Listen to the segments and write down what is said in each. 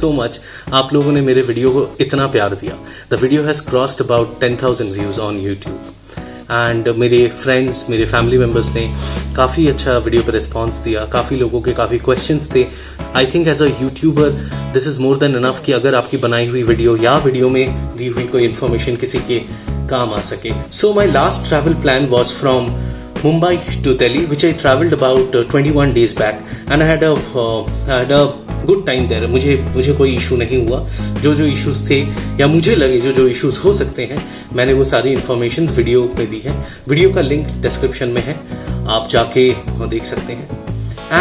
So much, आप लोगों ने मेरे वीडियो को इतना प्यार दिया। The video has crossed about 10,000 views on YouTube and मेरे फ्रेंड्स, मेरे फैमिली मेम्बर्स ने काफ़ी अच्छा वीडियो पर रिस्पॉन्स दिया। काफ़ी लोगों के काफ़ी क्वेश्चंस थे। I think as a YouTuber this is more than enough कि अगर आपकी बनाई हुई वीडियो या वीडियो में दी हुई कोई इन्फॉर्मेशन किसी के काम आ सके। So my last travel plan was from Mumbai to Delhi, which I traveled about 21 days back, and I had a good time there. मुझे कोई इशू नहीं हुआ। जो इश्यूज थे या मुझे लगे जो इश्यूज हो सकते हैं, मैंने वो सारी इन्फॉर्मेशन वीडियो में दी है। वीडियो का लिंक डिस्क्रिप्शन में है, आप जाके देख सकते हैं।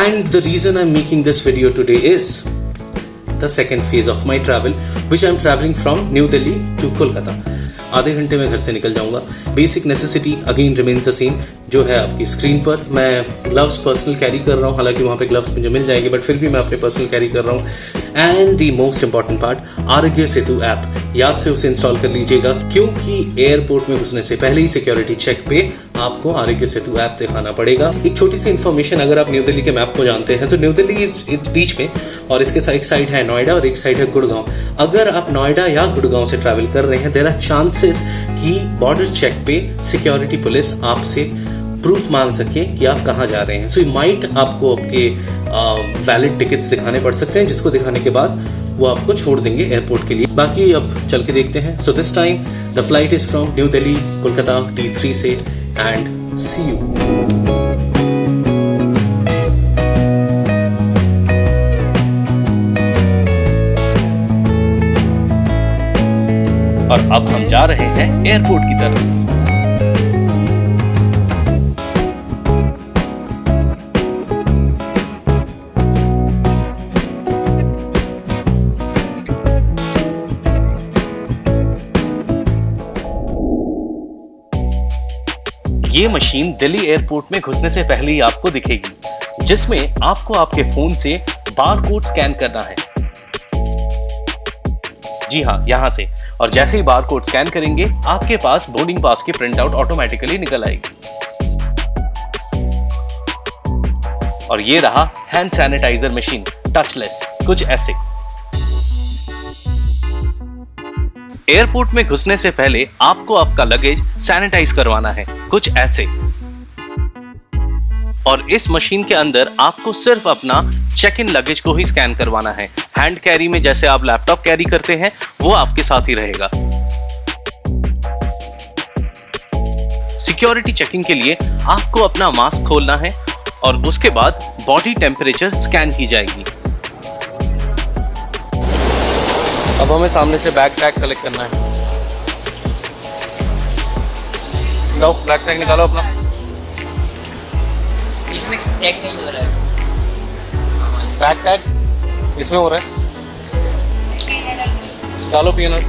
And the reason I am making this video today is the second phase of my travel, which I am travelling from New Delhi to Kolkata. आधे घंटे में घर से निकल जाऊंगा। Basic necessity again remains the same, जो है आपकी स्क्रीन पर। मैं ग्लव्स पर्सनल कैरी कर रहा हूँ, हालांकि वहाँ पे ग्लव्स मुझे मिल जाएंगे, बट फिर भी मैं अपने पर्सनल कैरी कर रहा हूँ। And the most important part, Aarogya Setu app, याद से उसे इंस्टॉल कर लीजिएगा, क्योंकि एयरपोर्ट में घुसने से पहले ही सिक्योरिटी चेक पे आपको आरोग्य सेतु ऐप दिखाना पड़ेगा। एक छोटी सी इन्फॉर्मेशन, अगर आप न्यू दिल्ली के मैप को जानते हैं तो न्यू दिल्ली इस बीच में, और इसके एक साइड है नोएडा और एक साइड है गुड़गांव। अगर आप नोएडा या गुड़गांव से ट्रैवल कर रहे हैं, देयर आर चांसेस कि बॉर्डर चेक पे सिक्योरिटी पुलिस आपसे प्रूफ मांग सके कि आप कहाँ जा रहे हैं। सो माइट आपको आपके वैलिड टिकट्स दिखाने पड़ सकते हैं, जिसको दिखाने के बाद वो आपको छोड़ देंगे एयरपोर्ट के लिए। बाकी अब चल के देखते हैं। So this time the flight is from New Delhi Kolkata T3 से, एंड सी यू। और अब हम जा रहे हैं एयरपोर्ट की तरफ। ये मशीन दिल्ली एयरपोर्ट में घुसने से पहले ही आपको दिखेगी, जिसमें आपको आपके फोन से बारकोड स्कैन करना है। जी हाँ, यहां से। और जैसे ही बारकोड स्कैन करेंगे, आपके पास बोर्डिंग पास की प्रिंट आउट ऑटोमेटिकली निकल आएगी। और ये रहा हैंड सैनिटाइजर मशीन, टचलेस, कुछ ऐसे। एयरपोर्ट में घुसने से पहले आपको आपका लगेज सैनिटाइज करवाना है, कुछ ऐसे। और इस मशीन के अंदर आपको सिर्फ अपना चेक इन लगेज को ही स्कैन करवाना है। हैंड कैरी में जैसे आप लैपटॉप कैरी करते हैं, वो आपके साथ ही रहेगा। सिक्योरिटी चेकिंग के लिए आपको अपना मास्क खोलना है और उसके बाद बॉडी टेम्परेचर स्कैन की जाएगी। अब हमें सामने से बैग टैग कलेक्ट करना है। लो, बैग टैग निकालो अपना। इसमें टैग नहीं हो रहा है। बैग टैग इसमें हो रहा है। डालो PNR,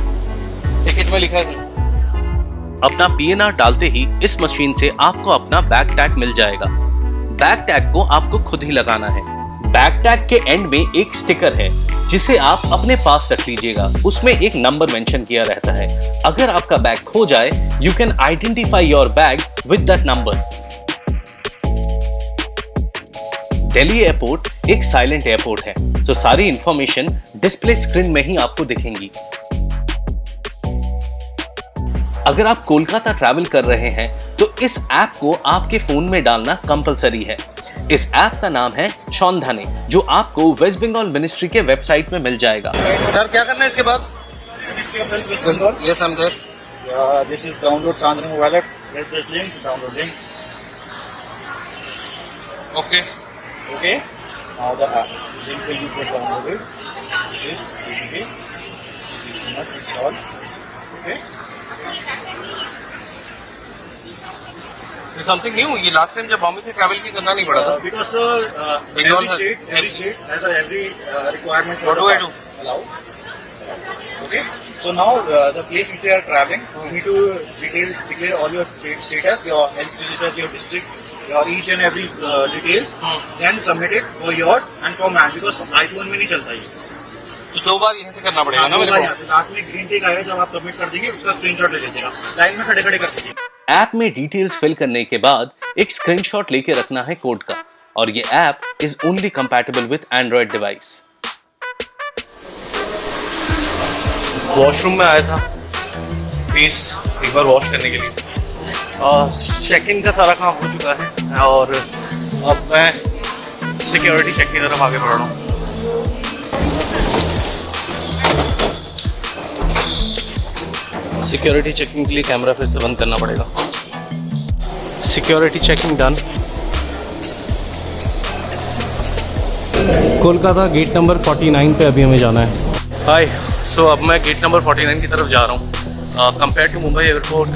टिकट में लिखा है। अपना PNR डालते ही इस मशीन से आपको अपना बैग टैग मिल जाएगा। बैग टैग को आपको खुद ही लगाना है। बैग टैग के एंड में एक स्टिकर है, जिसे आप अपने पास रख लीजिएगा। उसमें एक नंबर मेंशन किया रहता है। अगर आपका बैग खो जाए, you can identify your bag with that number. Delhi airport एक साइलेंट एयरपोर्ट है, तो सारी इंफॉर्मेशन डिस्प्ले स्क्रीन में ही आपको दिखेंगी। अगर आप कोलकाता ट्रैवल कर रहे हैं, तो इस ऐप को आपके फोन में डालना कंपलसरी है। इस ऐप का नाम है शौनधाने, जो आपको वेस्ट बंगाल मिनिस्ट्री के वेबसाइट में मिल जाएगा। सर, क्या करना है इसके बाद? Yes, I'm there. This is download Sandhane wallet. Press this link, download link. Okay. Okay. Now the link will be press downloaded. This is PPT. You must install. Okay. Something new, ये last time जब बॉम्बे से travel की करना नहीं पड़ा था। Because every state has every requirement for What do I do? allow. Okay. So now the place which you are traveling, you need to declare all your status, your health status, your district, your each and every details, then submit it for yours and for man, because iPhone में नहीं चलता ये। तो 2 बार यहीं से करना पड़ेगा ना मेरे को? यहाँ से लास्ट में ग्रीन टिक आएगा, जब आप सबमिट कर देंगे उसका स्क्रीनशॉट ले लीजिएगा, लाइन में खड़े खड़े कर दीजिए। ऐप में डिटेल्स फिल करने के बाद एक स्क्रीनशॉट लेके रखना है कोड का, और ये app is only compatible with Android device. Washroom में आया था फेस एक बार वॉश करने के लिए। चेक इन का सारा काम हो चुका है और अब मैं सिक्योरिटी चेक की तरफ आगे बढ़ रहा हूँ। सिक्योरिटी चेकिंग के लिए कैमरा फिर से बंद करना पड़ेगा। Security checking done. Kolkata gate number 49 पे अभी हमें जाना है। हाय, सो अब मैं गेट नंबर 49 की तरफ जा रहा हूँ। Compare to Mumbai airport,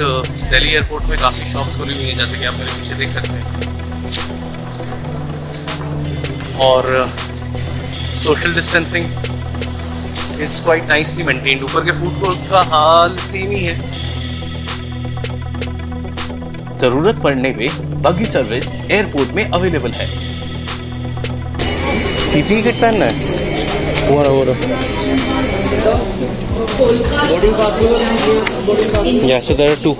Delhi airport में काफ़ी शॉप्स खुली हुई हैं, जैसे कि आप मेरे पीछे देख सकते हैं। और social distancing is quite nicely maintained. ऊपर के फूड कोर्ट का हाल सेम ही है। जरूरत पड़ने पे बगी सर्विस एयरपोर्ट में अवेलेबल है। पीपीई किट पहनना है। हो रहा Yes, so there are two.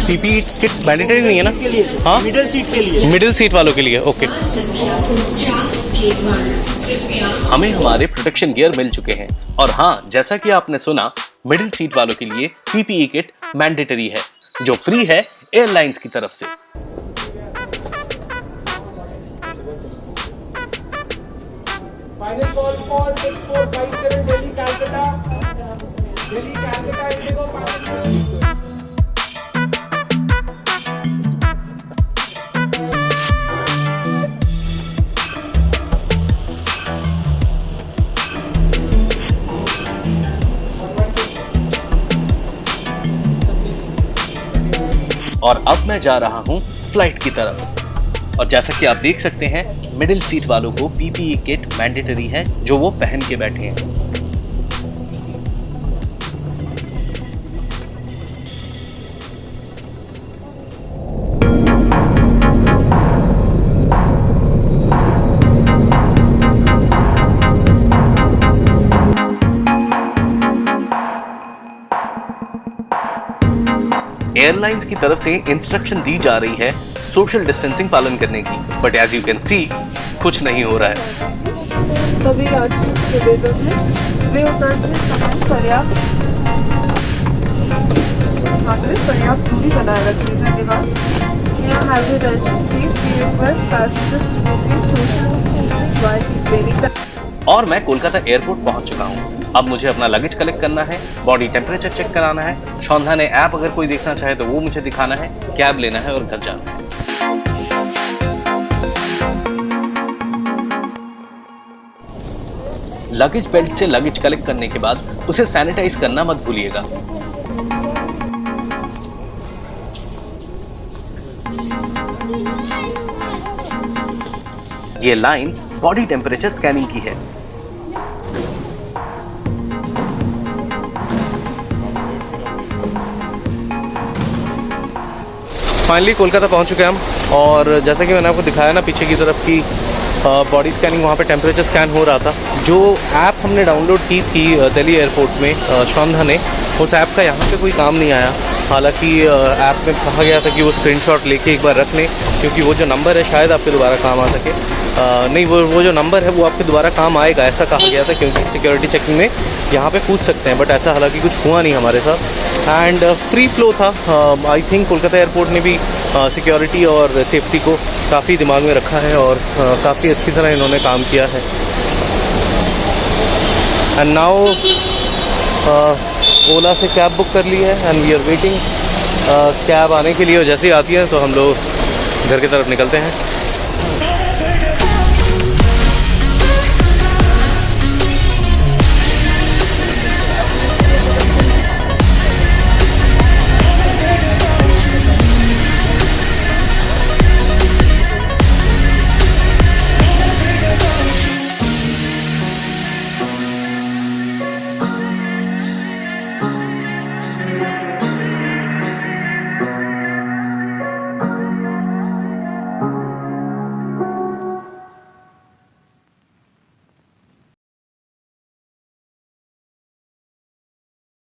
PPE kit mandatory नहीं है ना? हाँ, मिडिल सीट के लिए, मिडिल सीट वालों के लिए। ओके, हमें हमारे प्रोटेक्शन गियर मिल चुके हैं और हाँ, जैसा कि आपने सुना, मिडिल सीट वालों के लिए पीपीई किट मैंडेटरी है, जो फ्री है एयरलाइंस की तरफ से। Final call for 6457 Delhi Calcutta. Delhi Calcutta Indigo final call. और अब मैं जा रहा हूं फ्लाइट की तरफ। और जैसा कि आप देख सकते हैं, मिडिल सीट वालों को पीपीई किट मैंडेटरी है, जो वो पहन के बैठे हैं। एयरलाइंस की तरफ से इंस्ट्रक्शन दी जा रही है सोशल डिस्टेंसिंग पालन करने की, but as you can see कुछ नहीं हो रहा है। तभी राजपूत निवेदन है वे उतरते समय पर्याप्त दूरी बनाए रखें। धन्यवाद। यहाँ हैवी दर्शन please be request passengers to maintain social distancing while training. और मैं कोलकाता एयरपोर्ट पहुंच चुका हूं। अब मुझे अपना लगेज कलेक्ट करना है, बॉडी टेम्परेचर चेक कराना है, शौंधा ने ऐप अगर कोई देखना चाहे तो वो मुझे दिखाना है, कैब लेना है और घर जाना है। लगेज बेल्ट से लगेज कलेक्ट करने के बाद उसे सैनिटाइज करना मत भूलिएगा। ये लाइन बॉडी टेम्परेचर स्कैनिंग की है। फाइनली कोलकाता पहुंच चुके हैं हम, और जैसा कि मैंने आपको दिखाया ना पीछे की तरफ की बॉडी स्कैनिंग, वहाँ पे टेम्परेचर स्कैन हो रहा था। जो ऐप हमने डाउनलोड की थी दिल्ली एयरपोर्ट में शौंधा ने, उस ऐप का यहाँ पे कोई काम नहीं आया। हालांकि ऐप में कहा गया था कि वो स्क्रीनशॉट लेके एक बार रख लें, क्योंकि वो जो नंबर है शायद आपके दोबारा काम आ सके। नहीं, वो जो नंबर है वो आपके दोबारा काम आएगा, ऐसा कहा गया था, क्योंकि सिक्योरिटी चेकिंग में यहाँ पे पूछ सकते हैं, बट ऐसा हालांकि कुछ हुआ नहीं हमारे साथ। एंड फ्री फ्लो था। आई थिंक कोलकाता एयरपोर्ट ने भी सिक्योरिटी और सेफ्टी को काफ़ी दिमाग में रखा है और काफ़ी अच्छी तरह इन्होंने काम किया है। एंड नाउ ओला से कैब बुक कर ली है and we are waiting cab आने के लिए, और जैसे ही आती है तो हम लोग घर की तरफ निकलते हैं।